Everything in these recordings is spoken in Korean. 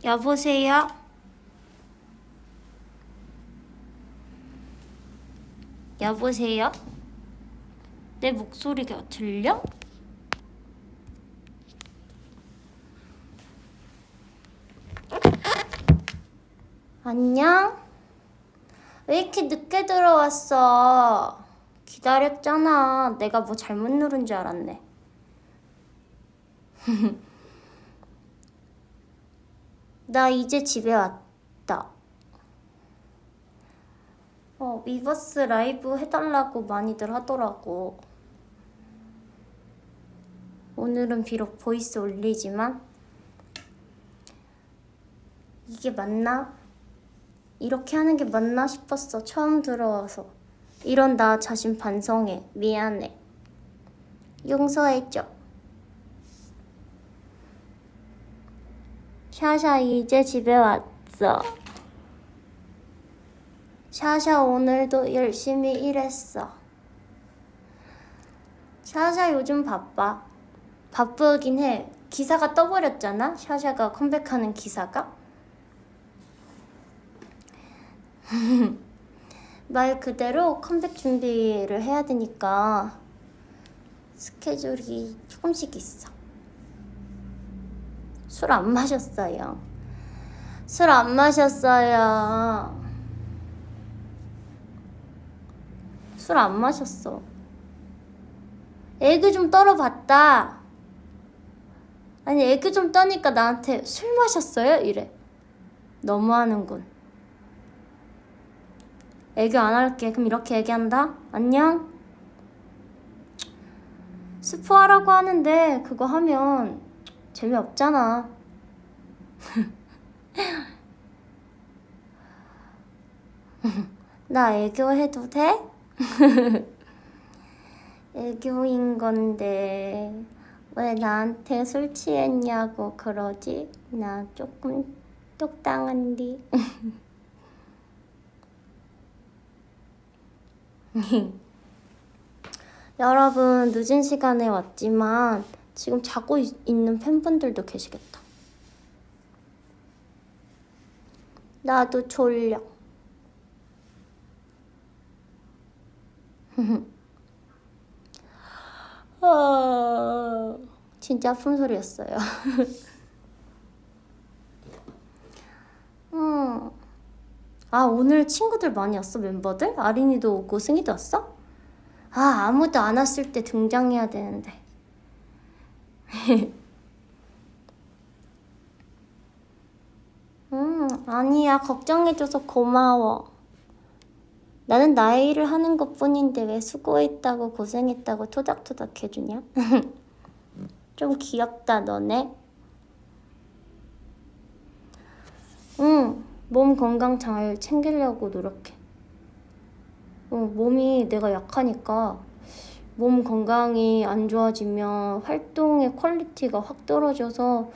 여보세요? 여보세요? 내 목소리가 들려? 안녕? 왜 이렇게 늦게 들어왔어? 기다렸잖아. 내가 뭐 잘못 누른 줄 알았네. 나 이제 집에 왔다. 위버스 라이브 해달라고 많이들 하더라고. 오늘은 비록 보이스 올리지만 이게 맞나? 이렇게 하는 게 맞나 싶었어. 처음 들어와서. 이런 나 자신 반성해. 미안해. 용서해줘. 샤샤 이제 집에 왔어. 샤샤 오늘도 열심히 일했어. 샤샤 요즘 바빠. 바쁘긴 해. 기사가 떠버렸잖아. 샤샤가 컴백하는 기사가. 말 그대로 컴백 준비를 해야 되니까 스케줄이 조금씩 있어. 술 안 마셨어요. 술 안 마셨어요. 술 안 마셨어. 에그 좀 떨어봤다. 아니 에그 좀 떠니까 나한테 술 마셨어요? 이래. 너무하는군. 애교 안 할게. 그럼 이렇게 얘기한다. 안녕? 스포하라고 하는데 그거 하면 재미없잖아. 나 애교 해도 돼? 애교인 건데 왜 나한테 술 취했냐고 그러지? 나 조금 똑당한디. 여러분 늦은 시간에 왔지만 지금 자고 있는 팬분들도 계시겠다. 나도 졸려. 진짜 아픈 소리였어요. 오늘 친구들 많이 왔어. 멤버들? 아린이도 오고 승희도 왔어? 아무도 안 왔을 때 등장해야 되는데. 아니야. 걱정해줘서 고마워. 나는 나의 일을 하는 것뿐인데 왜 수고했다고 고생했다고 토닥토닥 해주냐? 좀 귀엽다 너네. 몸 건강 잘 챙기려고 노력해. 몸이 내가 약하니까 몸 건강이 안 좋아지면 활동의 퀄리티가 확 떨어져서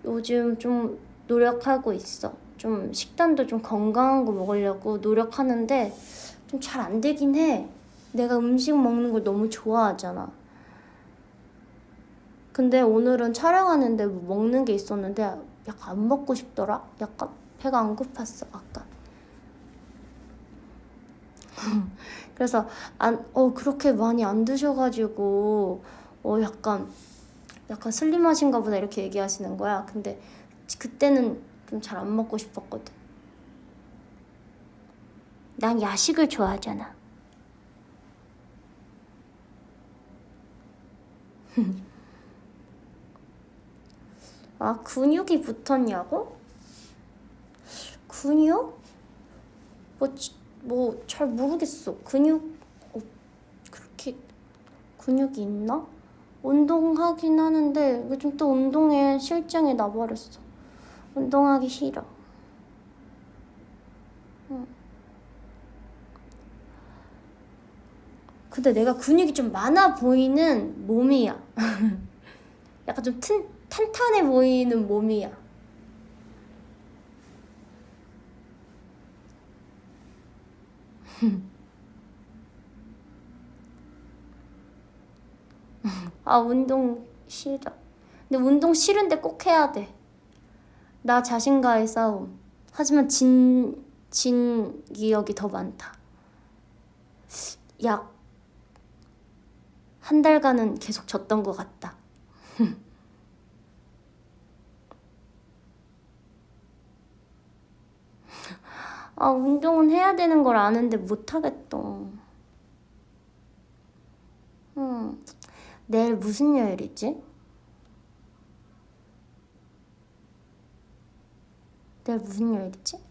요즘 좀 노력하고 있어. 좀 식단도 좀 건강한 거 먹으려고 노력하는데 좀 잘 안 되긴 해. 내가 음식 먹는 걸 너무 좋아하잖아. 근데 오늘은 촬영하는데 뭐 먹는 게 있었는데 약간 안 먹고 싶더라? 약간 배가 안 고팠어 아까. 그래서 그렇게 많이 안 드셔가지고 약간 슬림하신가 보다 이렇게 얘기하시는 거야. 근데 그때는 좀 잘 안 먹고 싶었거든. 난 야식을 좋아하잖아. 근육이 붙었냐고? 근육? 뭐 잘 모르겠어. 근육 그렇게 근육이 있나? 운동하긴 하는데 요즘 또 운동에 실증이 나버렸어. 운동하기 싫어. 근데 내가 근육이 좀 많아 보이는 몸이야. 약간 좀 탄탄해 보이는 몸이야. 운동 싫어. 근데 운동 싫은데 꼭 해야 돼. 나 자신과의 싸움. 하지만 진 기억이 더 많다. 약 한 달간은 계속 졌던 것 같다. 아, 운동은 해야 되는 걸 아는데 못하겠다. 내일 무슨 요일이지? 내일 무슨 요일이지?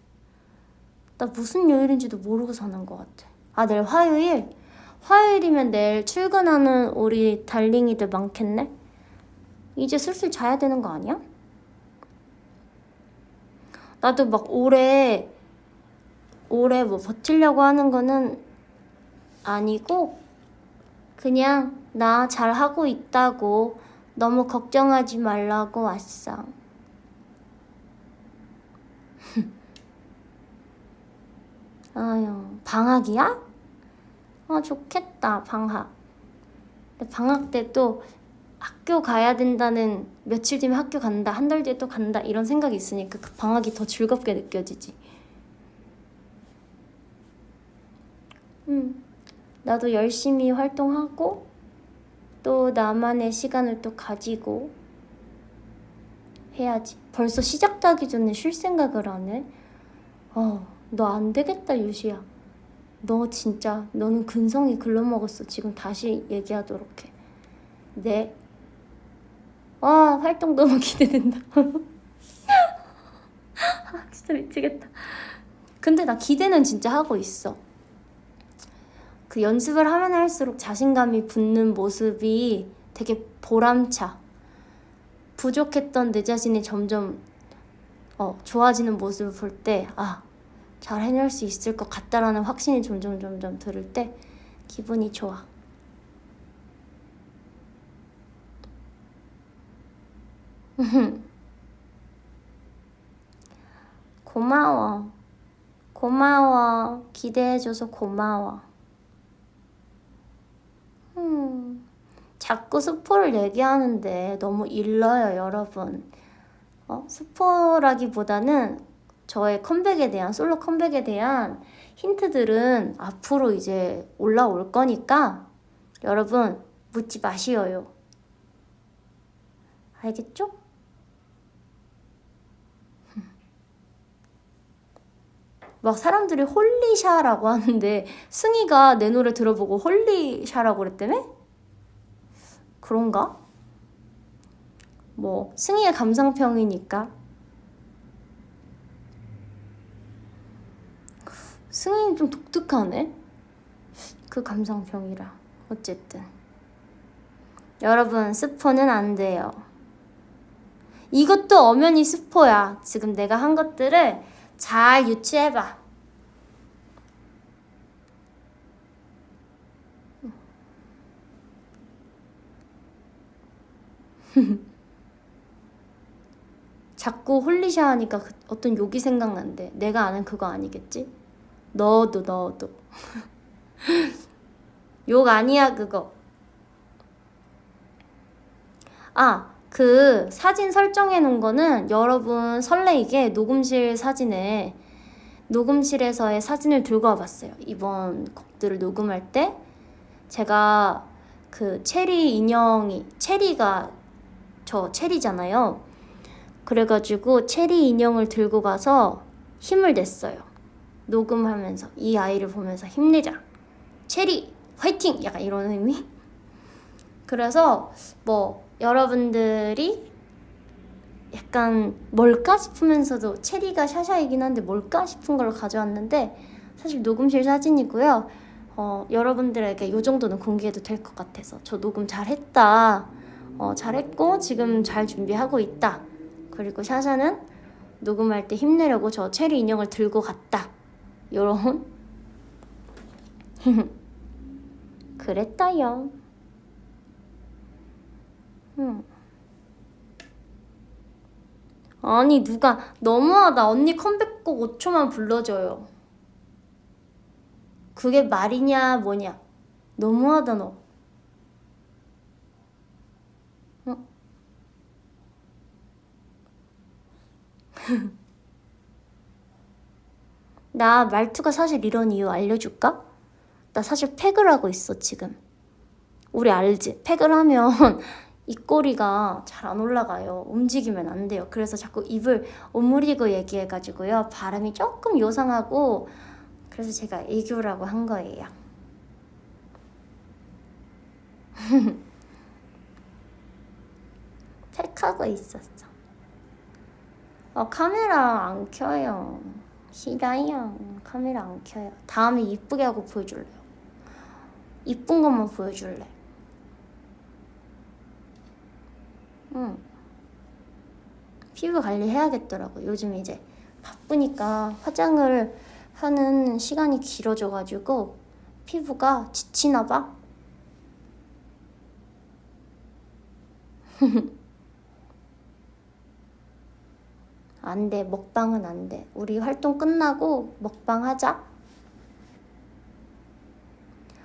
나 무슨 요일인지도 모르고 사는 것 같아. 아, 내일 화요일? 화요일이면 내일 출근하는 우리 달링이들 많겠네? 이제 슬슬 자야 되는 거 아니야? 나도 막 오래 뭐 버티려고 하는 거는 아니고 그냥 나 잘하고 있다고 너무 걱정하지 말라고 왔어. 아유, 방학이야? 아, 좋겠다, 방학. 근데 방학 때 또 학교 가야 된다는, 며칠 뒤면 학교 간다, 한 달 뒤에 또 간다 이런 생각이 있으니까 그 방학이 더 즐겁게 느껴지지. 나도 열심히 활동하고 또 나만의 시간을 또 가지고 해야지. 벌써 시작도 하기 전에 쉴 생각을 안 해? 너 안 되겠다, 유시야. 너 진짜, 너는 근성이 글러먹었어. 지금 다시 얘기하도록 해. 네. 와, 활동 너무 기대된다. 진짜 미치겠다. 근데 나 기대는 진짜 하고 있어. 그 연습을 하면 할수록 자신감이 붙는 모습이 되게 보람차. 부족했던 내 자신이 점점 좋아지는 모습을 볼 때 잘 해낼 수 있을 것 같다라는 확신이 점점 들을 때 기분이 좋아. 고마워. 기대해줘서 고마워. 자꾸 스포를 얘기하는데 너무 일러요, 여러분. 스포라기보다는 저의 컴백에 대한, 솔로 컴백에 대한 힌트들은 앞으로 이제 올라올 거니까 여러분 묻지 마시어요. 알겠죠? 막 사람들이 홀리샤라고 하는데 승희가 내 노래 들어보고 홀리샤라고 그랬다며? 그런가? 뭐 승희의 감상평이니까. 승희는 좀 독특하네, 그 감상평이라. 어쨌든 여러분, 스포는 안 돼요. 이것도 엄연히 스포야. 지금 내가 한 것들을 잘 유추해봐. 자꾸 홀리샤 하니까 어떤 욕이 생각난대. 내가 아는 그거 아니겠지? 너도 욕 아니야 그거. 그 사진 설정해 놓은 거는 여러분 설레이게 녹음실에서의 사진을 들고 와봤어요. 이번 곡들을 녹음할 때 제가 그 체리 인형이, 체리가 저 체리잖아요. 그래가지고 체리 인형을 들고 가서 힘을 냈어요. 녹음하면서 이 아이를 보면서 힘내자, 체리 화이팅! 약간 이런 의미? 그래서 뭐 여러분들이 약간 뭘까 싶으면서도, 체리가 샤샤이긴 한데 뭘까 싶은 걸 가져왔는데 사실 녹음실 사진이고요. 여러분들에게 이 정도는 공개해도 될 것 같아서 저 녹음 잘했다, 잘했고 지금 잘 준비하고 있다, 그리고 샤샤는 녹음할 때 힘내려고 저 체리 인형을 들고 갔다, 요런 그랬다요. 아니 누가 너무하다. 언니 컴백곡 5초만 불러줘요. 그게 말이냐 뭐냐. 너무하다 너. 나 말투가 사실 이런 이유 알려줄까? 나 사실 팩을 하고 있어 지금. 우리 알지? 팩을 하면 입꼬리가 잘 안 올라가요. 움직이면 안 돼요. 그래서 자꾸 입을 오므리고 얘기해가지고요. 발음이 조금 요상하고, 그래서 제가 애교라고 한 거예요. 팩하고 있었어. 카메라 안 켜요. 싫어요. 카메라 안 켜요. 다음에 이쁘게 하고 보여줄래요. 이쁜 것만 보여줄래. 응. 피부 관리 해야겠더라고. 요즘 이제 바쁘니까 화장을 하는 시간이 길어져가지고 피부가 지치나 봐. 안 돼. 먹방은 안 돼. 우리 활동 끝나고 먹방 하자.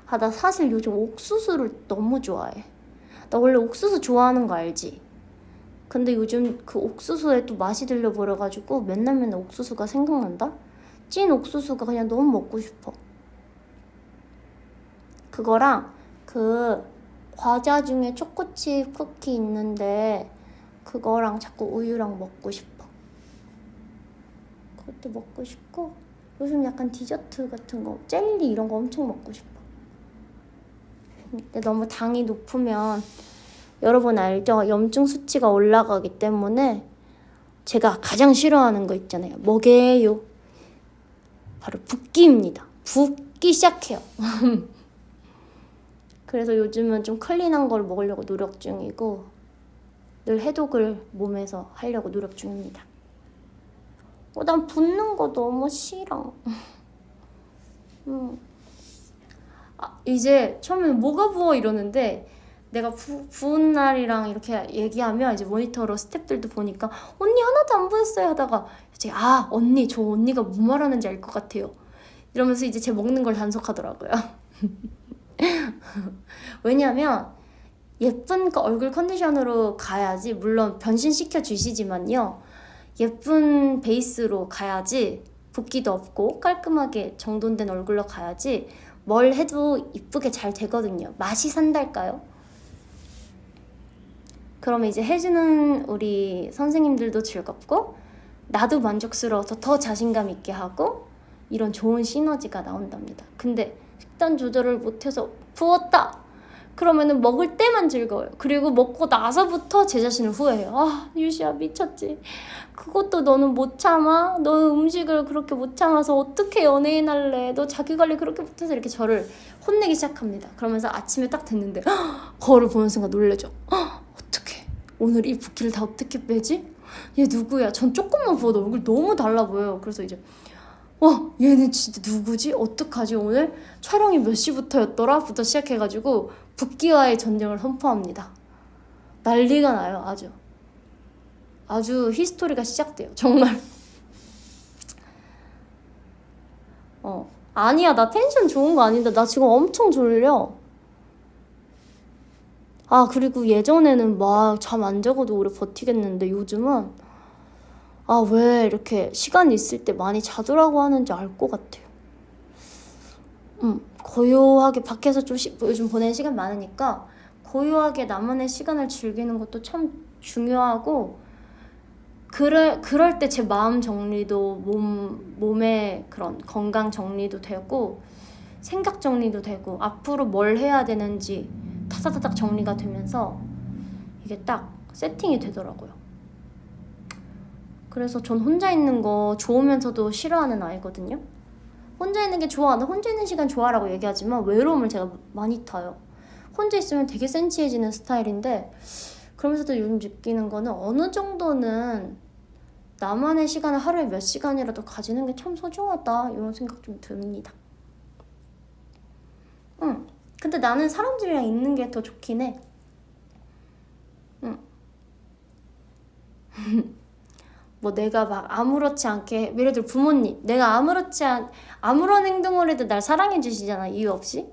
나 사실 요즘 옥수수를 너무 좋아해. 나 원래 옥수수 좋아하는 거 알지? 근데 요즘 그 옥수수에 또 맛이 들려버려가지고 맨날 옥수수가 생각난다? 찐 옥수수가 그냥 너무 먹고 싶어. 그거랑 그 과자 중에 초코칩 쿠키 있는데 그거랑 자꾸 우유랑 먹고 싶어. 그것도 먹고 싶고, 요즘 약간 디저트 같은 거, 젤리 이런 거 엄청 먹고 싶어. 근데 너무 당이 높으면 여러분 알죠? 염증 수치가 올라가기 때문에 제가 가장 싫어하는 거 있잖아요. 뭐게요? 바로 붓기입니다. 붓기 시작해요. 그래서 요즘은 좀 클린한 걸 먹으려고 노력 중이고, 늘 해독을 몸에서 하려고 노력 중입니다. 난 붓는 거 너무 싫어. 이제 처음에는 뭐가 부어 이러는데, 내가 부은 날이랑 이렇게 얘기하면 이제 모니터로 스태프들도 보니까 언니 하나도 안 부었어요 하다가 이제 언니 저 언니가 뭐 말하는지 알 것 같아요 이러면서 이제 제 먹는 걸 단속하더라고요. 왜냐면 예쁜 얼굴 컨디션으로 가야지, 물론 변신시켜 주시지만요, 예쁜 베이스로 가야지, 붓기도 없고 깔끔하게 정돈된 얼굴로 가야지 뭘 해도 이쁘게 잘 되거든요. 맛이 산달까요? 그러면 이제 해주는 우리 선생님들도 즐겁고 나도 만족스러워서 더 자신감 있게 하고 이런 좋은 시너지가 나온답니다. 근데 식단 조절을 못해서 부었다! 그러면은 먹을 때만 즐거워요. 그리고 먹고 나서부터 제 자신을 후회해요. 유시야 미쳤지. 그것도 너는 못 참아? 너는 음식을 그렇게 못 참아서 어떻게 연예인 할래? 너 자기관리 그렇게 못해서 이렇게 저를 혼내기 시작합니다. 그러면서 아침에 딱 됐는데 거울을 보는 순간 놀래죠. 어떡해. 오늘 이 붓기를 다 어떻게 빼지? 얘 누구야? 전 조금만 부어도 얼굴 너무 달라 보여요. 그래서 이제 얘는 진짜 누구지? 어떡하지? 오늘 촬영이 몇 시부터였더라? 부터 시작해가지고 붓기와의 전쟁을 선포합니다. 난리가 나요. 아주 히스토리가 시작돼요. 정말. 아니야, 나 텐션 좋은 거 아닌데 나 지금 엄청 졸려. 그리고 예전에는 막 잠 안 자고도 오래 버티겠는데 요즘은 왜 이렇게 시간 있을 때 많이 자더라고 하는지 알 것 같아요. 고요하게 밖에서 좀 요즘 보내는 시간 많으니까 고요하게 나만의 시간을 즐기는 것도 참 중요하고, 그럴 때 제 마음 정리도 몸의 그런 건강 정리도 되고 생각 정리도 되고 앞으로 뭘 해야 되는지 타다타닥 정리가 되면서 이게 딱 세팅이 되더라고요. 그래서 전 혼자 있는 거 좋으면서도 싫어하는 아이거든요. 혼자 있는 게 좋아, 나 혼자 있는 시간 좋아라고 얘기하지만 외로움을 제가 많이 타요. 혼자 있으면 되게 센치해지는 스타일인데, 그러면서도 요즘 느끼는 거는 어느 정도는 나만의 시간을 하루에 몇 시간이라도 가지는 게 참 소중하다, 이런 생각 좀 듭니다. 근데 나는 사람들이랑 있는 게 더 좋긴 해. 뭐 내가 막 아무렇지 않게, 예를 들어 부모님, 내가 아무런 행동을 해도 날 사랑해 주시잖아, 이유 없이.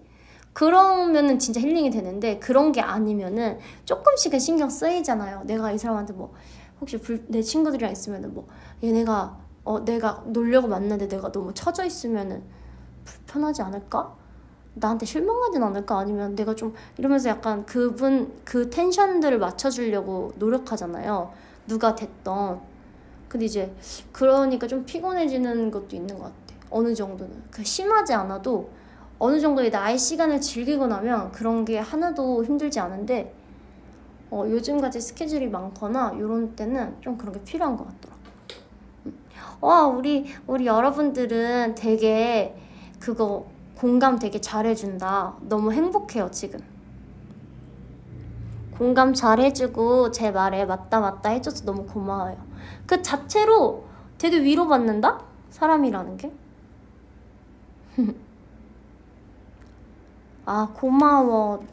그러면은 진짜 힐링이 되는데, 그런 게 아니면은 조금씩은 신경 쓰이잖아요. 내가 이 사람한테 뭐 혹시 내 친구들이랑 있으면은 뭐 얘네가 내가 놀려고 만났는데 내가 너무 처져 있으면은 불편하지 않을까? 나한테 실망하진 않을까? 아니면 내가 좀 이러면서 약간 그 텐션들을 맞춰주려고 노력하잖아요. 누가 됐던. 근데 이제 그러니까 좀 피곤해지는 것도 있는 것 같아. 어느 정도는. 심하지 않아도 어느 정도의 나의 시간을 즐기고 나면 그런 게 하나도 힘들지 않은데 요즘같이 스케줄이 많거나 이런 때는 좀 그런 게 필요한 것 같더라고. 와, 우리 여러분들은 되게 그거 공감 되게 잘해준다. 너무 행복해요, 지금. 공감 잘해주고 제 말에 맞다 해줘서 너무 고마워요. 그 자체로 되게 위로받는다? 사람이라는 게. 아, 고마워.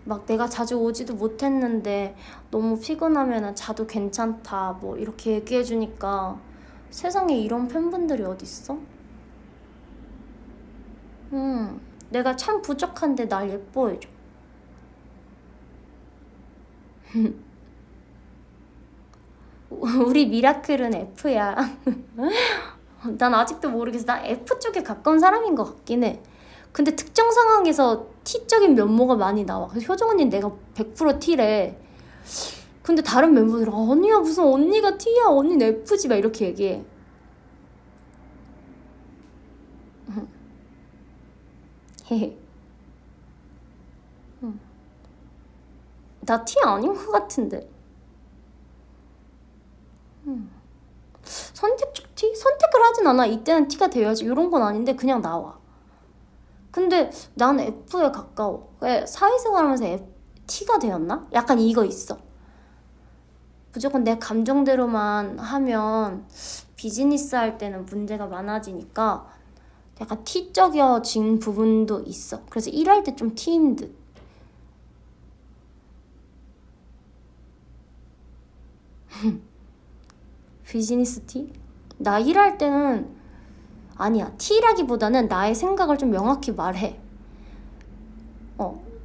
막 내가 자주 오지도 못했는데 너무 피곤하면 자도 괜찮다. 뭐 이렇게 얘기해주니까 세상에 이런 팬분들이 어딨어? 내가 참 부족한데 날 예뻐해줘. 우리 미라클은 F야. 난 아직도 모르겠어. 난 F 쪽에 가까운 사람인 것 같긴 해. 근데 특정 상황에서 T적인 면모가 많이 나와. 그래서 효정 언니는 내가 100% T래. 근데 다른 멤버들은 아니야, 무슨 언니가 T야, 언니는 F지, 막 이렇게 얘기해. 헤헤. 나 T 아닌 것 같은데. 선택적 T? 선택을 하진 않아. 이때는 T가 되어야지. 이런 건 아닌데 그냥 나와. 근데 난 F에 가까워. 왜 사회생활 하면서 T가 되었나? 약간 이거 있어. 무조건 내 감정대로만 하면 비즈니스 할 때는 문제가 많아지니까 약간 T적이어진 부분도 있어. 그래서 일할 때 좀 T인 듯. 비즈니스 T? 나 일할 때는 아니야. T라기보다는 나의 생각을 좀 명확히 말해.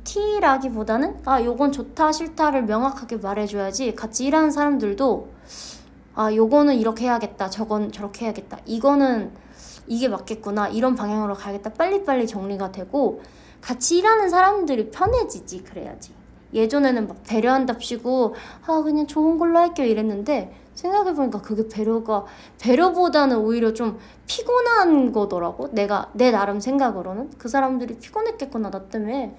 T라기보다는 요건 좋다 싫다를 명확하게 말해줘야지 같이 일하는 사람들도 요거는 이렇게 해야겠다, 저건 저렇게 해야겠다, 이거는 이게 맞겠구나, 이런 방향으로 가야겠다, 빨리빨리 정리가 되고 같이 일하는 사람들이 편해지지. 그래야지. 예전에는 막 배려한답시고 그냥 좋은 걸로 할게요 이랬는데 생각해보니까 그게 배려보다는 오히려 좀 피곤한 거더라고. 내 나름 생각으로는 그 사람들이 피곤했겠구나 나 때문에,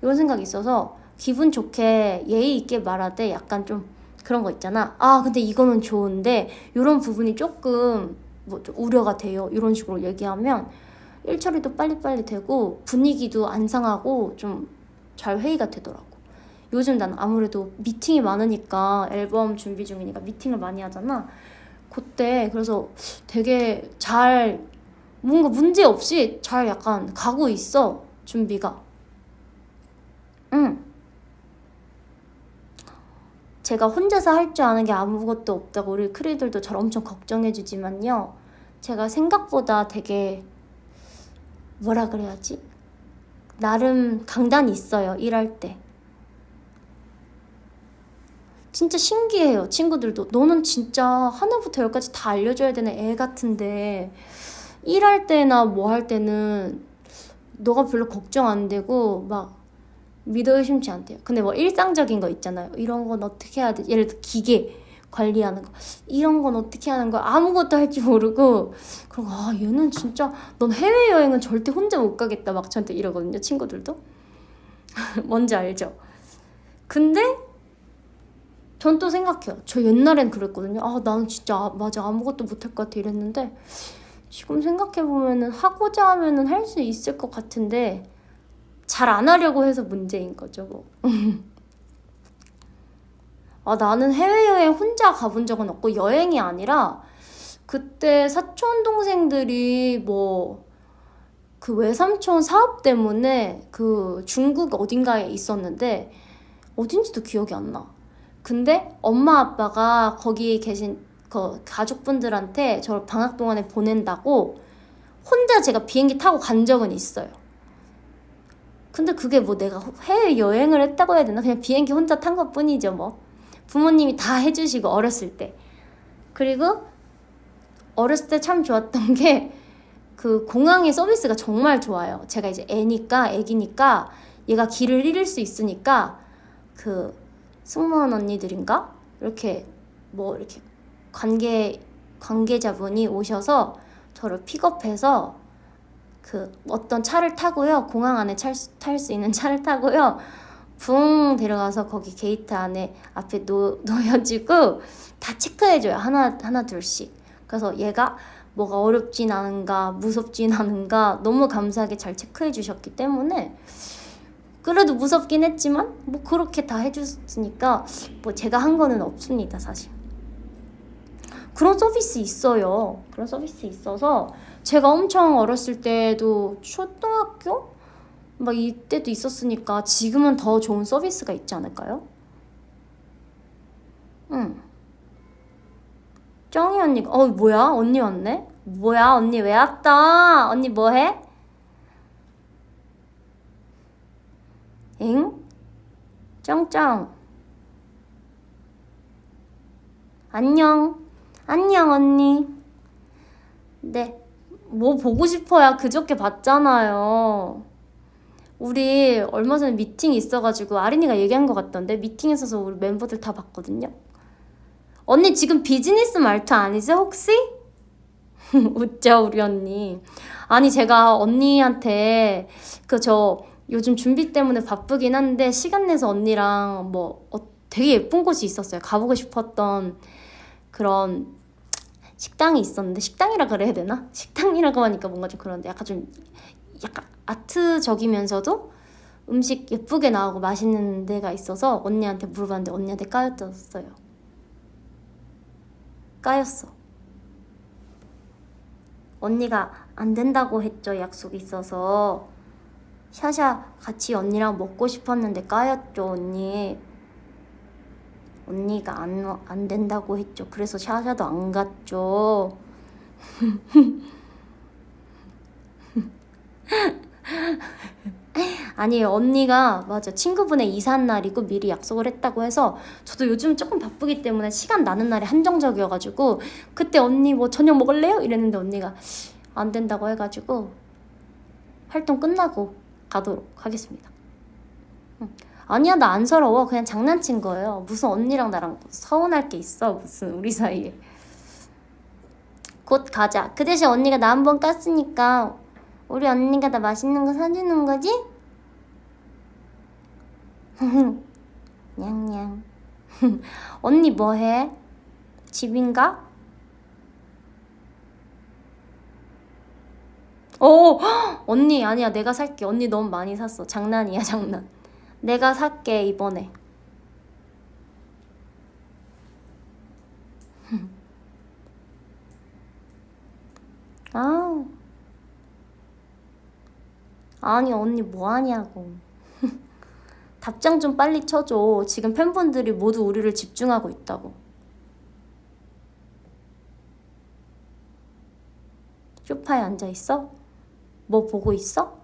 이런 생각이 있어서 기분 좋게 예의 있게 말하되 약간 좀 그런 거 있잖아. 근데 이거는 좋은데 이런 부분이 조금 좀 우려가 돼요, 이런 식으로 얘기하면 일 처리도 빨리빨리 되고 분위기도 안 상하고 좀 잘 회의가 되더라고. 요즘 난 아무래도 미팅이 많으니까, 앨범 준비 중이니까 미팅을 많이 하잖아. 그때 그래서 되게 잘, 뭔가 문제 없이 잘 약간 가고 있어, 준비가. 제가 혼자서 할 줄 아는 게 아무것도 없다고 우리 크리들도 잘 엄청 걱정해주지만요, 제가 생각보다 되게 뭐라 그래야지, 나름 강단이 있어요, 일할 때. 진짜 신기해요. 친구들도 너는 진짜 하나부터 열까지 다 알려줘야 되는 애 같은데 일할 때나 뭐 할 때는 너가 별로 걱정 안 되고 막 믿어 의심치 않대요. 근데 뭐 일상적인 거 있잖아요. 이런 건 어떻게 해야 돼? 예를 들어 기계 관리하는 거, 이런 건 어떻게 하는 거야? 아무것도 할 줄 모르고. 그리고 얘는 진짜 넌 해외여행은 절대 혼자 못 가겠다 막 저한테 이러거든요, 친구들도. 뭔지 알죠? 근데 전 또 생각해요. 저 옛날엔 그랬거든요. 나는 진짜 맞아 아무것도 못할 것 같아 이랬는데 지금 생각해보면은 하고자 하면은 할 수 있을 것 같은데 잘 안 하려고 해서 문제인 거죠, 뭐. 나는 해외여행 혼자 가본 적은 없고, 여행이 아니라 그때 사촌 동생들이 뭐 그 외삼촌 사업 때문에 그 중국 어딘가에 있었는데 어딘지도 기억이 안 나. 근데 엄마 아빠가 거기 계신 그 가족분들한테 저를 방학 동안에 보낸다고 혼자 제가 비행기 타고 간 적은 있어요. 근데 그게 뭐 내가 해외여행을 했다고 해야 되나? 그냥 비행기 혼자 탄 것 뿐이죠, 뭐. 부모님이 다 해주시고 어렸을 때. 그리고 어렸을 때 참 좋았던 게 그 공항의 서비스가 정말 좋아요. 제가 이제 애기니까 얘가 길을 잃을 수 있으니까 그 승무원 언니들인가 이렇게 뭐 이렇게 관계자분이 오셔서 저를 픽업해서 그 어떤 차를 타고요, 공항 안에 탈 수 있는 차를 타고요, 붕 데려가서 거기 게이트 안에 앞에 놓여지고 다 체크해줘요. 하나 둘씩. 그래서 얘가 뭐가 어렵진 않은가 무섭진 않은가 너무 감사하게 잘 체크해 주셨기 때문에, 그래도 무섭긴 했지만 뭐 그렇게 다 해줬으니까 뭐 제가 한 거는 없습니다, 사실. 그런 서비스 있어요. 그런 서비스 있어서 제가 엄청 어렸을 때도 초등학교 막 이때도 있었으니까 지금은 더 좋은 서비스가 있지 않을까요? 응. 쩡이 언니가 뭐야? 언니 왔네? 뭐야? 언니 왜 왔다? 언니 뭐해? 엥? 쩡쩡 안녕 언니. 네, 뭐 보고 싶어요? 그저께 봤잖아요. 우리 얼마 전에 미팅 있어가지고 아린이가 얘기한 것 같던데, 미팅 있어서 우리 멤버들 다 봤거든요. 언니 지금 비즈니스 말투 아니죠 혹시? 웃죠 우리 언니. 아니 제가 언니한테 저 요즘 준비 때문에 바쁘긴 한데 시간 내서 언니랑 뭐 되게 예쁜 곳이 있었어요. 가보고 싶었던 그런 식당이 있었는데, 식당이라 그래야 되나? 식당이라고 하니까 뭔가 좀 그런데 약간 아트적이면서도 음식 예쁘게 나오고 맛있는 데가 있어서 언니한테 물어봤는데 언니한테 까였었어요. 까였어. 언니가 안 된다고 했죠. 약속이 있어서. 샤샤 같이 언니랑 먹고 싶었는데 까였죠, 언니. 언니가 안 된다고 했죠. 그래서 샤샤도 안 갔죠. 아니에요. 언니가 맞아 친구분의 이삿 날이고 미리 약속을 했다고 해서, 저도 요즘 조금 바쁘기 때문에 시간 나는 날이 한정적이어가지고 그때 언니 뭐 저녁 먹을래요? 이랬는데 언니가 안 된다고 해가지고 활동 끝나고 가도록 하겠습니다. 아니야 나 안 서러워. 그냥 장난친 거예요. 무슨 언니랑 나랑 서운할 게 있어. 무슨 우리 사이에. 곧 가자. 그 대신 언니가 나 한 번 깠으니까 우리 언니가 나 맛있는 거 사주는 거지? 냥냥. 언니 뭐해? 집인가? 언니 아니야 내가 살게. 언니 너무 많이 샀어. 장난이야 장난. 내가 살게 이번에. 아, 아니 언니 뭐하냐고. 답장 좀 빨리 쳐줘. 지금 팬분들이 모두 우리를 집중하고 있다고. 소파에 앉아있어? 뭐 보고 있어?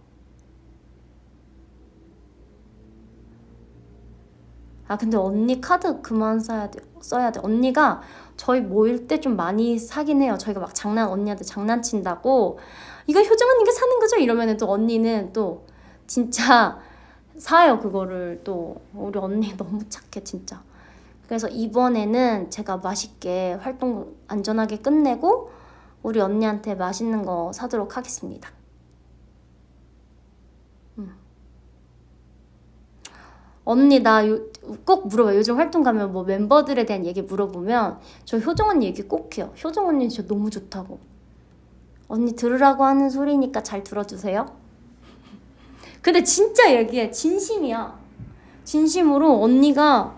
아 근데 언니 카드 그만 써야 돼. 언니가 저희 모일 때 좀 많이 사긴 해요. 저희가 막 언니한테 장난친다고 이거 효정 언니가 사는 거죠? 이러면은 또 언니는 또 진짜 사요. 그거를 또 우리 언니 너무 착해 진짜. 그래서 이번에는 제가 맛있게 활동 안전하게 끝내고 우리 언니한테 맛있는 거 사도록 하겠습니다. 언니 나 꼭 물어봐. 요즘 활동 가면 뭐 멤버들에 대한 얘기 물어보면 저 효정 언니 얘기 꼭 해요. 효정 언니 진짜 너무 좋다고. 언니 들으라고 하는 소리니까 잘 들어주세요. 근데 진짜 얘기해. 진심이야. 진심으로 언니가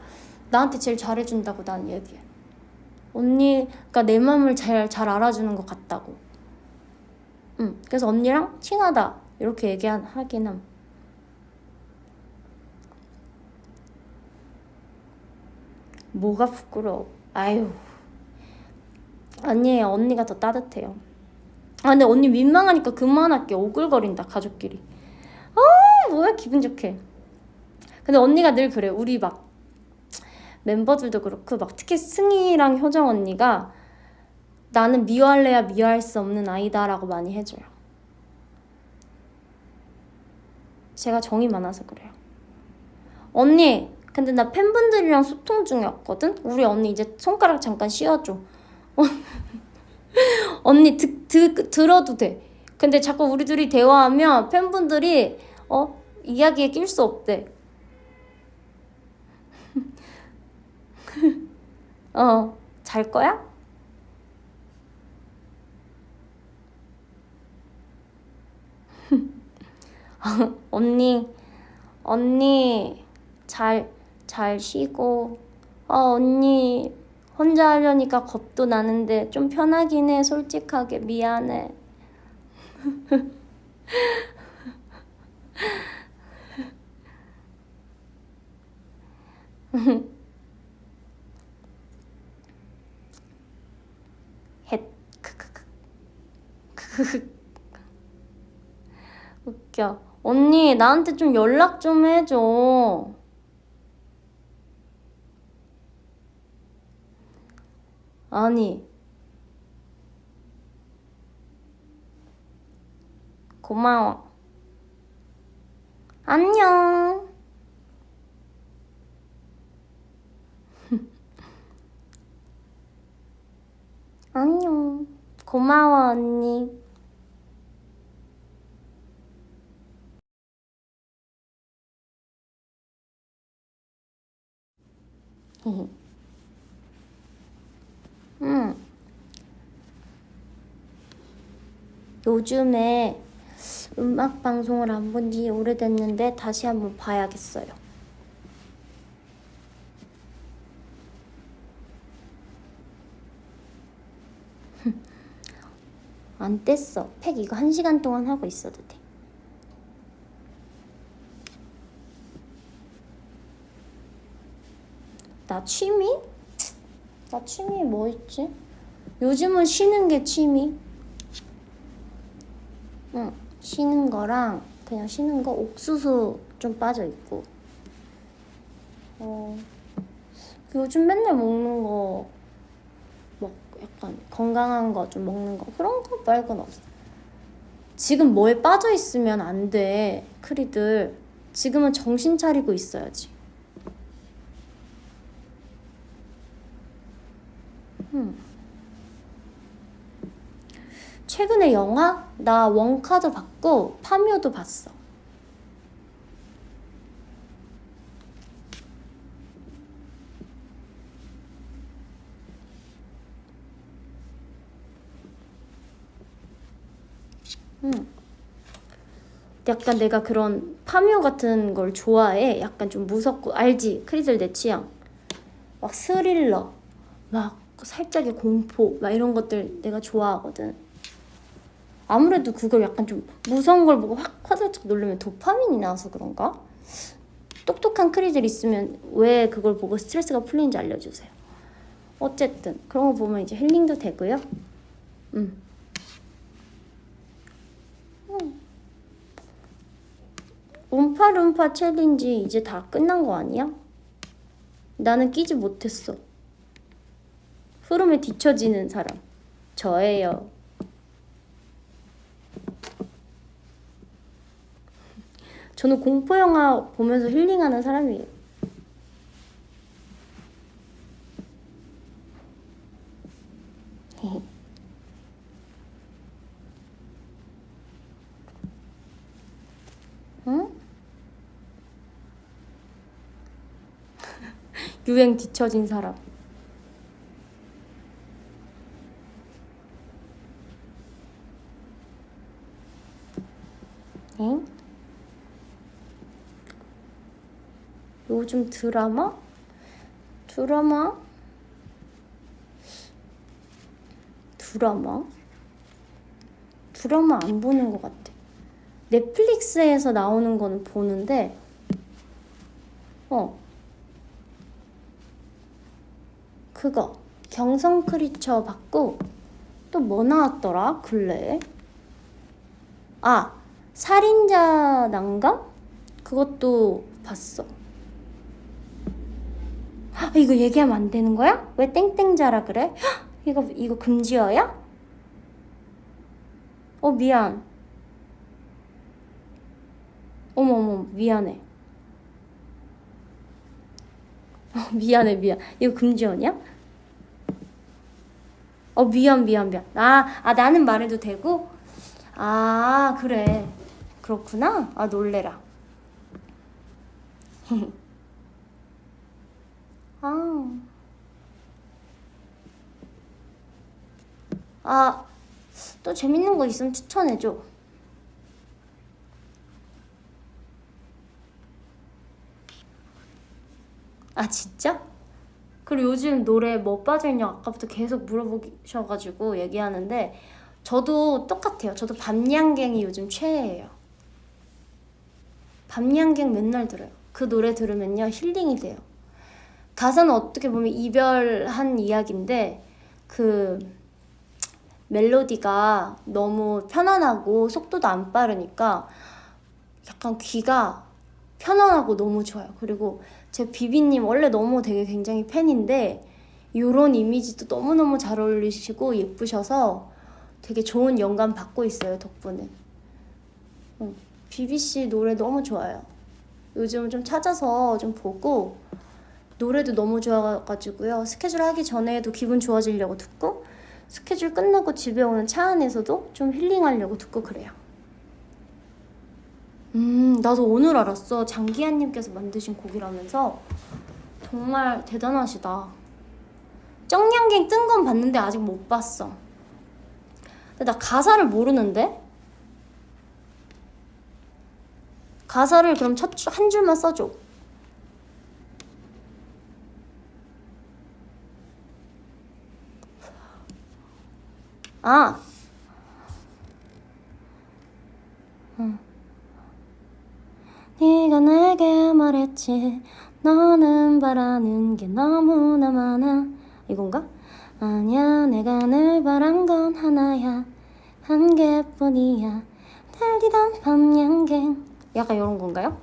나한테 제일 잘해준다고 난 얘기해. 언니가 내 맘을 잘 알아주는 것 같다고. 그래서 언니랑 친하다 이렇게 하긴 함. 뭐가 부끄러워. 아유 아니에요. 언니가 더 따뜻해요. 아 근데 언니 민망하니까 그만할게. 오글거린다 가족끼리. 아 뭐야 기분 좋게. 근데 언니가 늘 그래. 우리 막 멤버들도 그렇고 막 특히 승희랑 효정 언니가 나는 미워할래야 미워할 수 없는 아이다 라고 많이 해줘요. 제가 정이 많아서 그래요. 언니 근데 나 팬분들이랑 소통 중이었거든? 우리 언니 이제 손가락 잠깐 씌워줘. 언니 들어도 돼. 근데 자꾸 우리 둘이 대화하면 팬분들이 이야기에 낄 수 없대. 잘 거야? 언니 잘 쉬고. 언니 혼자 하려니까 겁도 나는데 좀 편하긴 해. 솔직하게 미안해. 헷 웃겨. 언니 나한테 좀 연락 좀 해줘. 아니 고마워. 안녕. 안녕. 고마워 언니. 요즘에 음악 방송을 안 본 지 오래됐는데 다시 한번 봐야겠어요. 안 뗐어. 팩 이거 1시간 동안 하고 있어도 돼. 나 취미 뭐 있지? 요즘은 쉬는 게 취미. 쉬는 거랑 그냥 쉬는 거. 옥수수 좀 빠져있고. 요즘 맨날 먹는 거 약간 건강한 거 좀 먹는 거, 그런 거 말고는 없어. 지금 뭐에 빠져있으면 안 돼. 크리들 지금은 정신 차리고 있어야지. 최근에 영화? 나 원카도 봤고 파묘도 봤어. 약간 내가 그런 파묘 같은 걸 좋아해. 약간 좀 무섭고, 알지? 크리들 내 취향. 막 스릴러, 막 살짝의 공포, 막 이런 것들 내가 좋아하거든. 아무래도 그걸 약간 좀 무서운 걸 보고 확 화들짝 놀라면 도파민이 나와서 그런가? 똑똑한 크리들 있으면 왜 그걸 보고 스트레스가 풀리는지 알려주세요. 어쨌든 그런 거 보면 이제 힐링도 되고요. 움파룸파 챌린지 이제 다 끝난 거 아니야? 나는 끼지 못했어. 흐름에 뒤처지는 사람 저예요. 저는 공포영화 보면서 힐링하는 사람이에요. 응? 유행 뒤처진 사람. 응? 요즘 드라마 안 보는 것 같아. 넷플릭스에서 나오는 거는 보는데 그거 경성 크리처 봤고, 또 뭐 나왔더라 근래에? 살인자 난감? 그것도 봤어. 이거 얘기하면 안 되는 거야? 왜 땡땡자라 그래? 이거 금지어야? 미안. 어머, 미안해. 미안. 이거 금지어냐? 미안. 나는 말해도 되고? 그래. 그렇구나? 놀래라. 또 재밌는 거 있으면 추천해줘. 진짜? 그리고 요즘 노래 뭐 빠져있냐 아까부터 계속 물어보셔가지고 얘기하는데 저도 똑같아요. 저도 밤양갱이 요즘 최애예요. 밤양갱 맨날 들어요. 그 노래 들으면요 힐링이 돼요. 가사는 어떻게 보면 이별한 이야기인데 그 멜로디가 너무 편안하고 속도도 안 빠르니까 약간 귀가 편안하고 너무 좋아요. 그리고 제 비비님 원래 너무 되게 굉장히 팬인데 요런 이미지도 너무너무 잘 어울리시고 예쁘셔서 되게 좋은 영감 받고 있어요 덕분에. 비비씨 노래 너무 좋아요. 요즘 좀 찾아서 좀 보고 노래도 너무 좋아가지고요 스케줄 하기 전에도 기분 좋아지려고 듣고 스케줄 끝나고 집에 오는 차 안에서도 좀 힐링하려고 듣고 그래요. 나도 오늘 알았어. 장기하님께서 만드신 곡이라면서. 정말 대단하시다. 정량갱 뜬 건 봤는데 아직 못 봤어. 근데 나 가사를 모르는데? 가사를 그럼 한 줄만 써줘. 네가 내게 말했지 너는 바라는 게 너무나 많아 이건가? 아니야 내가 늘 바란 건 하나야 한 개뿐이야 달디던 밤양갱 약간 이런 건가요?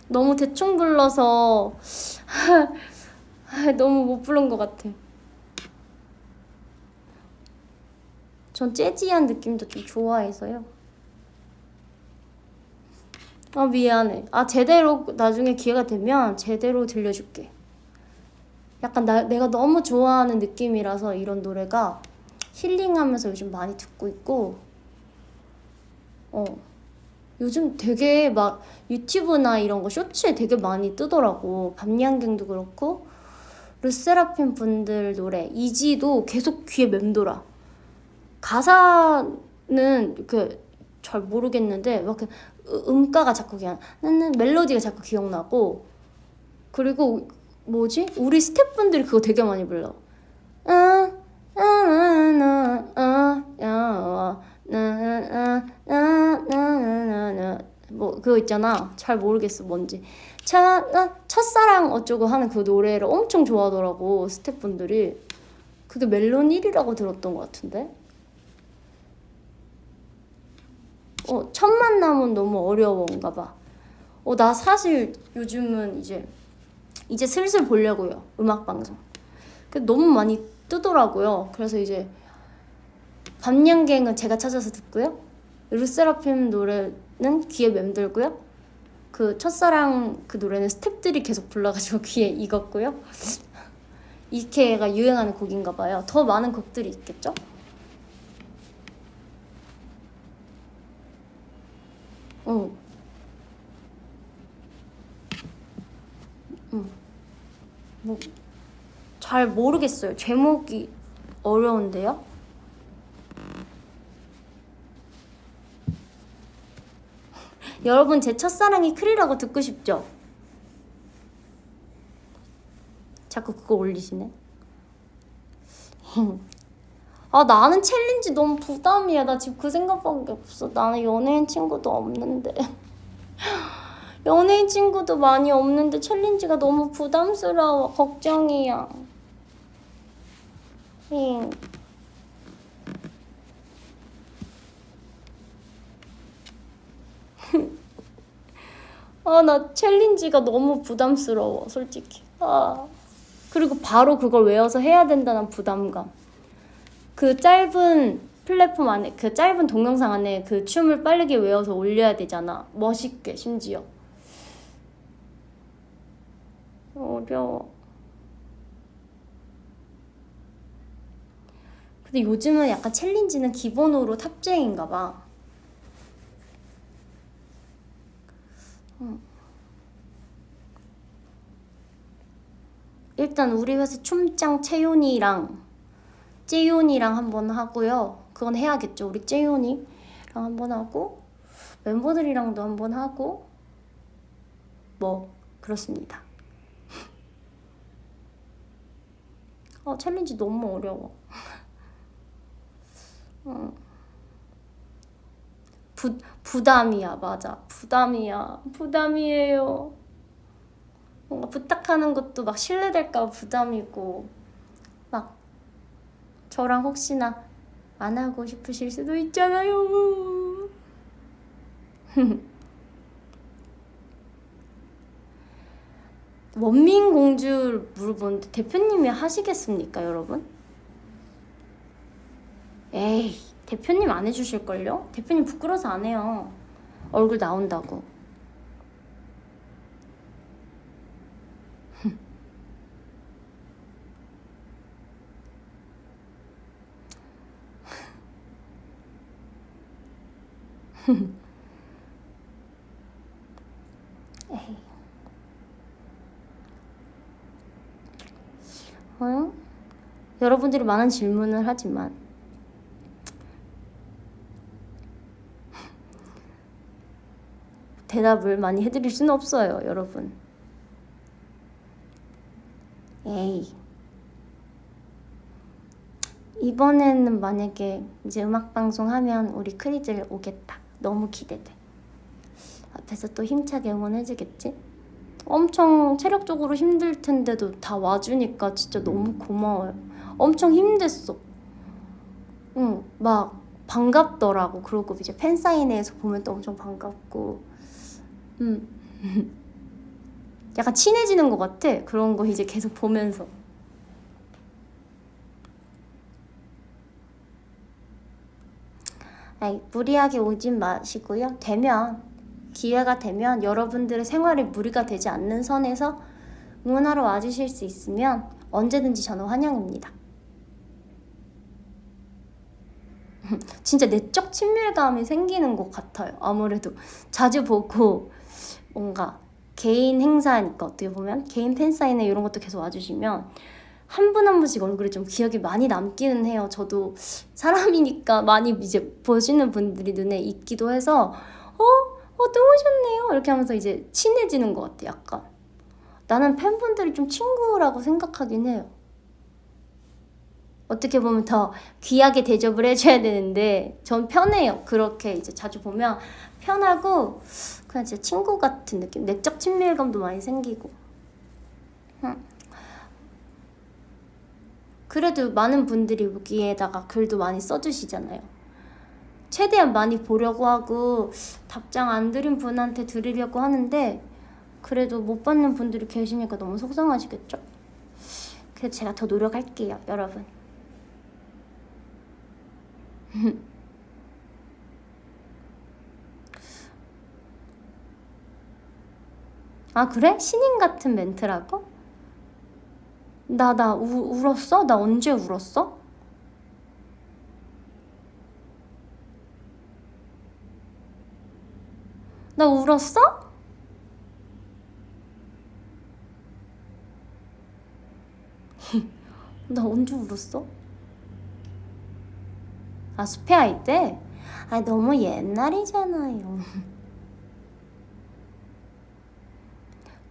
너무 대충 불러서 너무 못 부른 것 같아. 전 재즈한 느낌도 좀 좋아해서요. 미안해. 제대로 나중에 기회가 되면 제대로 들려줄게. 약간 내가 너무 좋아하는 느낌이라서 이런 노래가 힐링하면서 요즘 많이 듣고 있고 요즘 되게 막 유튜브나 이런 거 쇼츠에 되게 많이 뜨더라고. 밤양갱도 그렇고 르세라핌 분들 노래 이지도 계속 귀에 맴돌아. 가사는 잘 모르겠는데 막 음가가 자꾸 그냥 멜로디가 자꾸 기억나고 그리고 뭐지? 우리 스태프분들이 그거 되게 많이 불러. 뭐 그거 있잖아. 잘 모르겠어 뭔지. 첫사랑 어쩌고 하는 그 노래를 엄청 좋아하더라고 스태프분들이. 그게 멜론 1위라고 들었던 것 같은데. 첫 만남은 너무 어려운가 봐. 나 사실 요즘은 이제 슬슬 보려고요. 음악방송. 너무 많이 뜨더라고요. 그래서 이제 밤양갱은 제가 찾아서 듣고요. 르세라핌 노래는 귀에 맴돌고요. 그 첫사랑 그 노래는 스태프들이 계속 불러가지고 귀에 익었고요. 이케가 유행하는 곡인가 봐요. 더 많은 곡들이 있겠죠? 뭐 잘 모르겠어요. 제목이 어려운데요? 여러분 제 첫사랑이 크리라고 듣고 싶죠? 자꾸 그거 올리시네. 나는 챌린지 너무 부담이야. 나 지금 그 생각밖에 없어. 나는 연예인 친구도 없는데 연예인 친구도 많이 없는데 챌린지가 너무 부담스러워. 걱정이야. 아, 나 챌린지가 너무 부담스러워, 솔직히. 아. 그리고 바로 그걸 외워서 해야 된다는 부담감. 그 짧은 플랫폼 안에, 그 짧은 동영상 안에 그 춤을 빠르게 외워서 올려야 되잖아. 멋있게, 심지어. 어려워. 근데 요즘은 약간 챌린지는 기본으로 탑재인가 봐. 일단 우리 회사 춤짱 채윤이랑 찌윤이랑 한번 하고요. 그건 해야겠죠. 우리 찌윤이랑 한번 하고 멤버들이랑도 한번 하고 뭐 그렇습니다. 챌린지 너무 어려워. 부담이야. 맞아, 부담이에요. 뭔가 부탁하는 것도 막 실례될까 부담이고, 막 저랑 혹시나 안 하고 싶으실 수도 있잖아요. 원민공주를 물어보는데 대표님이 하시겠습니까, 여러분? 에이, 대표님 안 해주실걸요? 대표님 부끄러워서 안 해요. 얼굴 나온다고. 에이. 여러분들이 많은 질문을 하지만 대답을 많이 해드릴 수는 없어요, 여러분. 에이. 이번에는 만약에 이제 음악방송 하면 우리 크리즐 오겠다. 너무 기대돼. 앞에서 또 힘차게 응원해주겠지? 엄청 체력적으로 힘들 텐데도 다 와주니까 진짜 너무 고마워요. 엄청 힘냈어. 막 반갑더라고. 그러고 이제 팬사인회에서 보면 또 엄청 반갑고. 약간 친해지는 것 같아. 그런 거 이제 계속 보면서. 아이, 무리하게 오진 마시고요. 기회가 되면 여러분들의 생활에 무리가 되지 않는 선에서 응원하러 와주실 수 있으면 언제든지 저는 환영입니다. 진짜 내적 친밀감이 생기는 것 같아요. 아무래도 자주 보고 뭔가 개인 행사니까 어떻게 보면 개인 팬사인회 이런 것도 계속 와주시면 한 분 한 분씩 얼굴이 좀 기억이 많이 남기는 해요. 저도 사람이니까 많이 이제 보시는 분들이 눈에 익기도 해서 또 오셨네요 이렇게 하면서 이제 친해지는 것 같아. 약간 나는 팬분들이 좀 친구라고 생각하긴 해요. 어떻게 보면 더 귀하게 대접을 해줘야 되는데 전 편해요. 그렇게 이제 자주 보면 편하고 그냥 진짜 친구 같은 느낌. 내적 친밀감도 많이 생기고. 그래도 많은 분들이 여기에다가 글도 많이 써주시잖아요. 최대한 많이 보려고 하고 답장 안 드린 분한테 드리려고 하는데 그래도 못 받는 분들이 계시니까 너무 속상하시겠죠? 그래서 제가 더 노력할게요, 여러분. 아, 그래? 신인 같은 멘트라고? 나 울었어? 나 언제 울었어? 나 울었어? 나 언제 울었어? 아, 숲의 아이 때? 아, 너무 옛날이잖아요.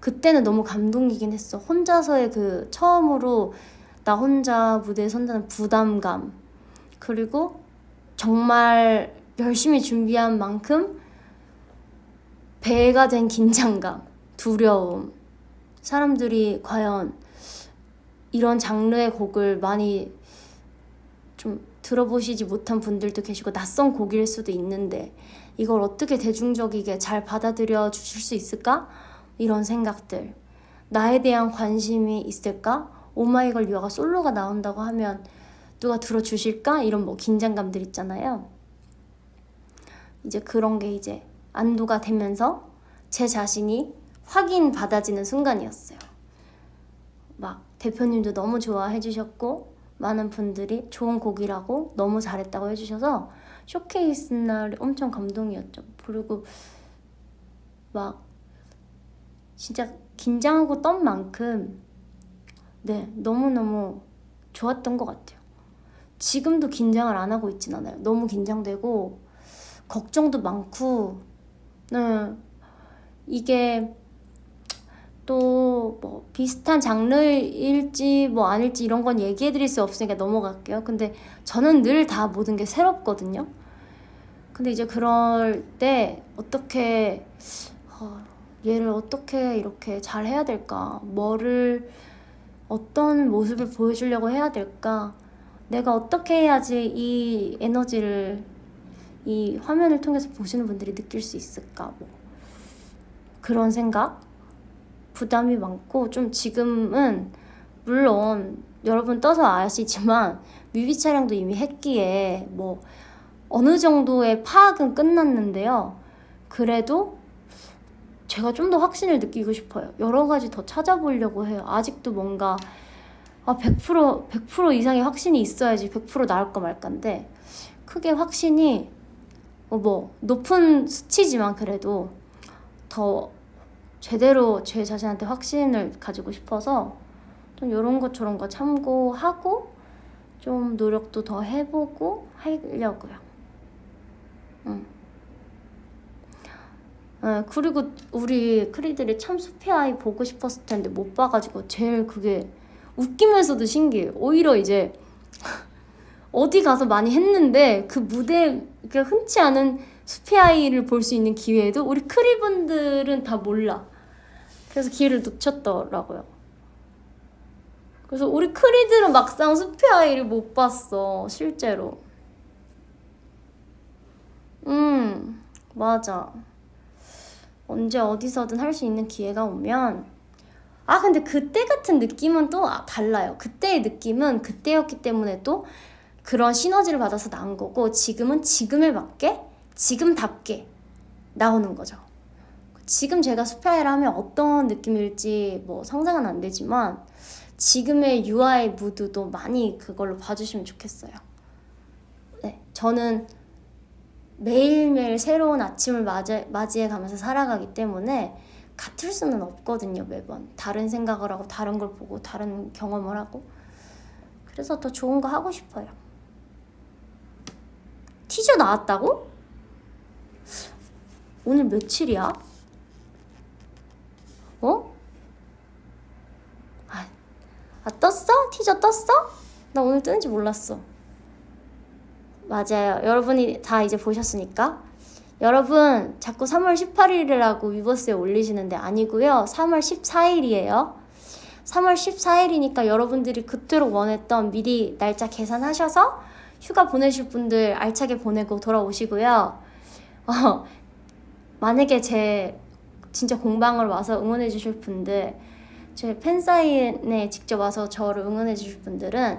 그때는 너무 감동이긴 했어. 혼자서의 그 처음으로 나 혼자 무대에 선다는 부담감, 그리고 정말 열심히 준비한 만큼 배가 된 긴장감, 두려움. 사람들이 과연 이런 장르의 곡을 많이 좀 들어보시지 못한 분들도 계시고 낯선 곡일 수도 있는데 이걸 어떻게 대중적이게 잘 받아들여 주실 수 있을까? 이런 생각들. 나에 대한 관심이 있을까? 오마이걸 유아가 솔로가 나온다고 하면 누가 들어주실까? 이런 뭐 긴장감들 있잖아요. 이제 그런 게 이제 안도가 되면서 제 자신이 확인받아지는 순간이었어요. 막 대표님도 너무 좋아해 주셨고 많은 분들이 좋은 곡이라고 너무 잘했다고 해주셔서 쇼케이스 날 엄청 감동이었죠. 그리고 막 진짜 긴장하고 떤 만큼 네, 너무너무 좋았던 것 같아요. 지금도 긴장을 안 하고 있진 않아요. 너무 긴장되고 걱정도 많고 네, 이게 또 뭐 비슷한 장르일지 뭐 아닐지 이런 건 얘기해 드릴 수 없으니까 넘어갈게요. 근데 저는 늘 다 모든 게 새롭거든요. 근데 이제 그럴 때 어떻게 얘를 어떻게 이렇게 잘 해야 될까? 뭐를 어떤 모습을 보여주려고 해야 될까? 내가 어떻게 해야지 이 에너지를 이 화면을 통해서 보시는 분들이 느낄 수 있을까? 뭐 그런 생각? 부담이 많고 좀 지금은 물론 여러분 떠서 아시지만 뮤비 촬영도 이미 했기에 뭐 어느 정도의 파악은 끝났는데요. 그래도 제가 좀 더 확신을 느끼고 싶어요. 여러 가지 더 찾아보려고 해요. 아직도 뭔가 100% 이상의 확신이 있어야지 100% 나올까 말까인데 크게 확신이 뭐 높은 수치지만 그래도 더 제대로 제 자신한테 확신을 가지고 싶어서 좀 이런 것 저런 거 참고하고 좀 노력도 더 해보고 하려고요. 그리고 우리 크리들이 참 숲의 아이 보고 싶었을 텐데 못 봐가지고 제일 그게 웃기면서도 신기해요. 오히려 이제 어디 가서 많이 했는데 그 무대 흔치 않은 숲의 아이를 볼 수 있는 기회에도 우리 크리분들은 다 몰라. 그래서 기회를 놓쳤더라고요. 그래서 우리 크리들은 막상 숲의 아이를 못 봤어, 실제로. 맞아. 언제 어디서든 할 수 있는 기회가 오면 근데 그때 같은 느낌은 또 달라요. 그때의 느낌은 그때였기 때문에 또 그런 시너지를 받아서 나온 거고 지금은 지금에 맞게 지금답게 나오는 거죠. 지금 제가 숲야이를 하면 어떤 느낌일지 뭐 상상은 안 되지만 지금의 유아의 무드도 많이 그걸로 봐주시면 좋겠어요. 네, 저는 매일매일 새로운 아침을 맞이해 가면서 살아가기 때문에 같을 수는 없거든요. 매번 다른 생각을 하고 다른 걸 보고 다른 경험을 하고 그래서 더 좋은 거 하고 싶어요. 티저 나왔다고? 오늘 며칠이야? 떴어? 티저 떴어? 나 오늘 뜨는지 몰랐어. 맞아요. 여러분이 다 이제 보셨으니까. 여러분 자꾸 3월 18일이라고 위버스에 올리시는데 아니고요. 3월 14일이에요. 3월 14일이니까 여러분들이 그토록 원했던 미리 날짜 계산하셔서 휴가 보내실 분들 알차게 보내고 돌아오시고요. 만약에 제 진짜 공방을 와서 응원해 주실 분들 제 팬사인회 직접 와서 저를 응원해 주실 분들은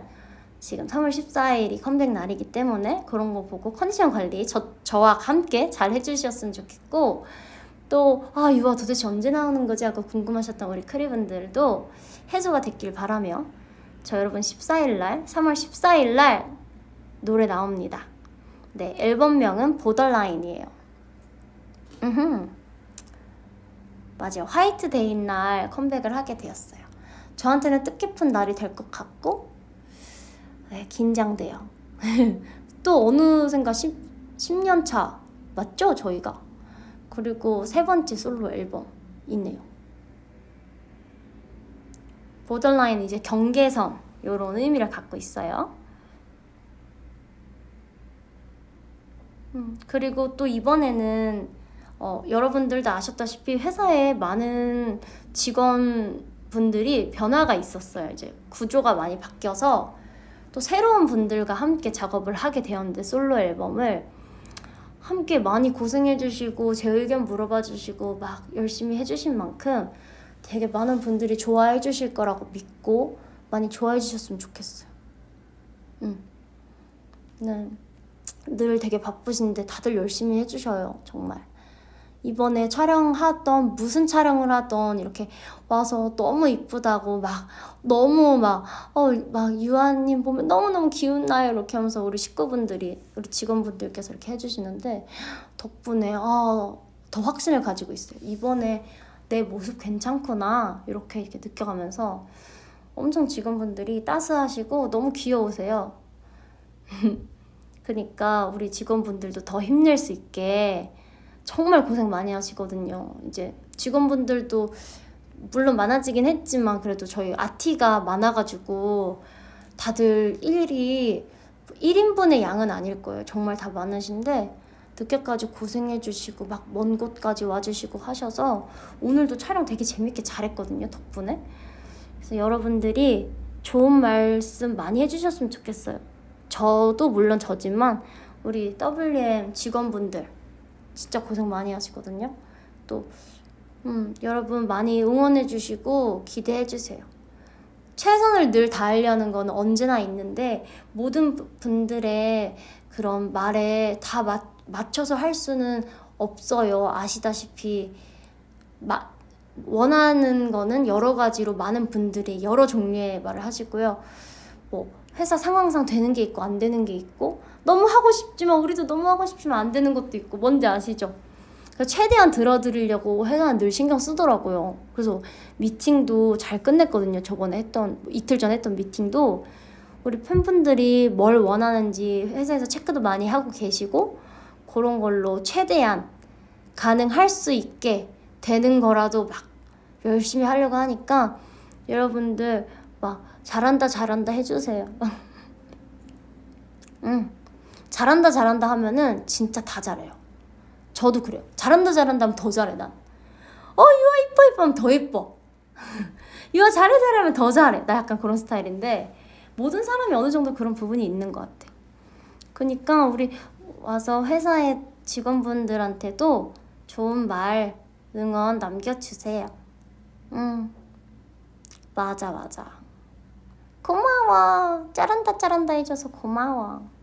지금 3월 14일이 컴백 날이기 때문에 그런 거 보고 컨디션 관리 저와 함께 잘 해주셨으면 좋겠고 또 유아 도대체 언제 나오는 거지 하고 궁금하셨던 우리 크리분들도 해소가 됐길 바라며 저 여러분 3월 14일날 노래 나옵니다. 네, 앨범명은 보더라인이에요. 맞아요. 화이트데이 날 컴백을 하게 되었어요. 저한테는 뜻깊은 날이 될 것 같고 네, 긴장돼요. 또 어느샌가 10년 차 맞죠? 저희가. 그리고 3번째 솔로 앨범이네요. 보더라인 이제 경계선 이런 의미를 갖고 있어요. 그리고 또 이번에는 여러분들도 아셨다시피 회사에 많은 직원분들이 변화가 있었어요. 이제 구조가 많이 바뀌어서 또 새로운 분들과 함께 작업을 하게 되었는데 솔로 앨범을 함께 많이 고생해주시고 제 의견 물어봐주시고 막 열심히 해주신 만큼 되게 많은 분들이 좋아해주실 거라고 믿고 많이 좋아해주셨으면 좋겠어요. 네. 늘 되게 바쁘신데 다들 열심히 해주셔요. 정말. 이번에 촬영하던 무슨 촬영을 하던 이렇게 와서 너무 이쁘다고 막 너무 막 유아님 보면 너무너무 기운나요 이렇게 하면서 우리 식구분들이 우리 직원분들께서 이렇게 해주시는데 덕분에 더 확신을 가지고 있어요. 이번에 내 모습 괜찮구나 이렇게 느껴가면서 엄청 직원분들이 따스하시고 너무 귀여우세요. 그러니까 우리 직원분들도 더 힘낼 수 있게 정말 고생 많이 하시거든요. 이제 직원분들도 물론 많아지긴 했지만 그래도 저희 아티가 많아가지고 다들 일일이 1인분의 양은 아닐 거예요. 정말 다 많으신데 늦게까지 고생해주시고 막 먼 곳까지 와주시고 하셔서 오늘도 촬영 되게 재밌게 잘했거든요. 덕분에. 그래서 여러분들이 좋은 말씀 많이 해주셨으면 좋겠어요. 저도 물론 저지만 우리 WM 직원분들 진짜 고생 많이 하시거든요. 또 여러분 많이 응원해주시고 기대해주세요. 최선을 늘 다하려는 건 언제나 있는데 모든 분들의 그런 말에 다 맞춰서 할 수는 없어요. 아시다시피 원하는 거는 여러 가지로 많은 분들이 여러 종류의 말을 하시고요. 뭐 회사 상황상 되는 게 있고 안 되는 게 있고 너무 하고 싶지만 우리도 너무 하고 싶지만 안 되는 것도 있고 뭔지 아시죠? 그래서 최대한 들어드리려고 회사는 늘 신경 쓰더라고요. 그래서 미팅도 잘 끝냈거든요. 저번에 이틀 전에 했던 미팅도 우리 팬분들이 뭘 원하는지 회사에서 체크도 많이 하고 계시고 그런 걸로 최대한 가능할 수 있게 되는 거라도 막 열심히 하려고 하니까 여러분들 막 잘한다 해주세요. 잘한다 하면은 진짜 다 잘해요. 저도 그래요. 잘한다 하면 더 잘해 난. 유아 이뻐 하면 더 이뻐. 유아 잘해 하면 더 잘해. 나 약간 그런 스타일인데 모든 사람이 어느 정도 그런 부분이 있는 것 같아. 그러니까 우리 와서 회사의 직원분들한테도 좋은 말 응원 남겨주세요. 맞아. 고마워. 잘한다 해줘서 고마워.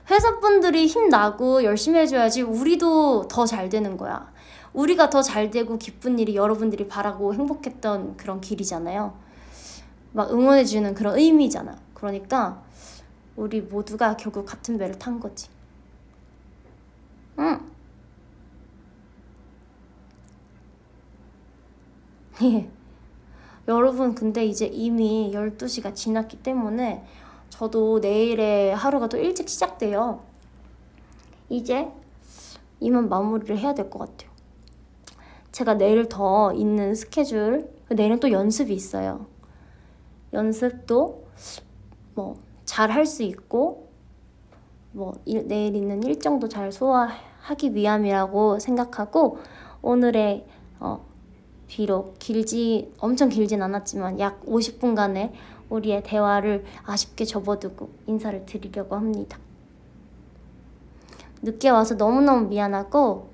회사분들이 힘나고 열심히 해줘야지 우리도 더 잘 되는 거야. 우리가 더 잘 되고 기쁜 일이 여러분들이 바라고 행복했던 그런 길이잖아요. 막 응원해주는 그런 의미잖아. 그러니까 우리 모두가 결국 같은 배를 탄 거지. 여러분 근데 이제 이미 12시가 지났기 때문에 저도 내일의 하루가 또 일찍 시작돼요. 이제 이만 마무리를 해야 될 것 같아요. 제가 내일 더 있는 스케줄, 내일은 또 연습이 있어요. 연습도 잘 할 수 있고 내일 있는 일정도 잘 소화하기 위함이라고 생각하고 오늘의 비록 엄청 길진 않았지만 약 50분간의 우리의 대화를 아쉽게 접어두고 인사를 드리려고 합니다. 늦게 와서 너무너무 미안하고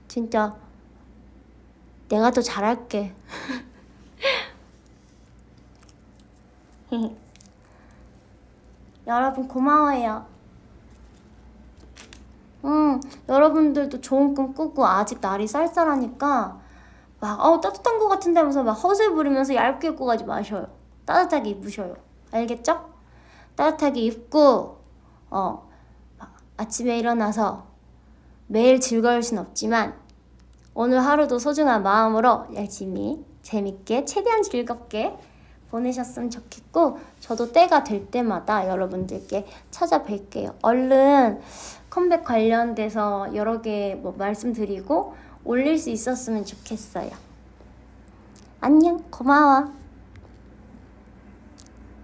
진짜 내가 더 잘할게. 여러분 고마워요. 여러분들도 좋은 꿈 꾸고 아직 날이 쌀쌀하니까 막 따뜻한 거 같은데 하면서 막 허세 부리면서 얇게 입고 가지 마셔요. 따뜻하게 입으셔요. 알겠죠? 따뜻하게 입고 아침에 일어나서 매일 즐거울 순 없지만 오늘 하루도 소중한 마음으로 열심히 재밌게 최대한 즐겁게 보내셨으면 좋겠고 저도 때가 될 때마다 여러분들께 찾아뵐게요. 얼른 컴백 관련돼서 여러 개 말씀드리고 올릴 수 있었으면 좋겠어요. 안녕, 고마워.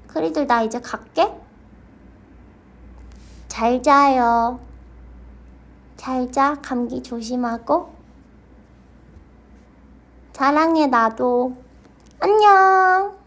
크리들 나 이제 갈게. 잘 자요. 잘 자. 감기 조심하고. 사랑해 나도. 안녕.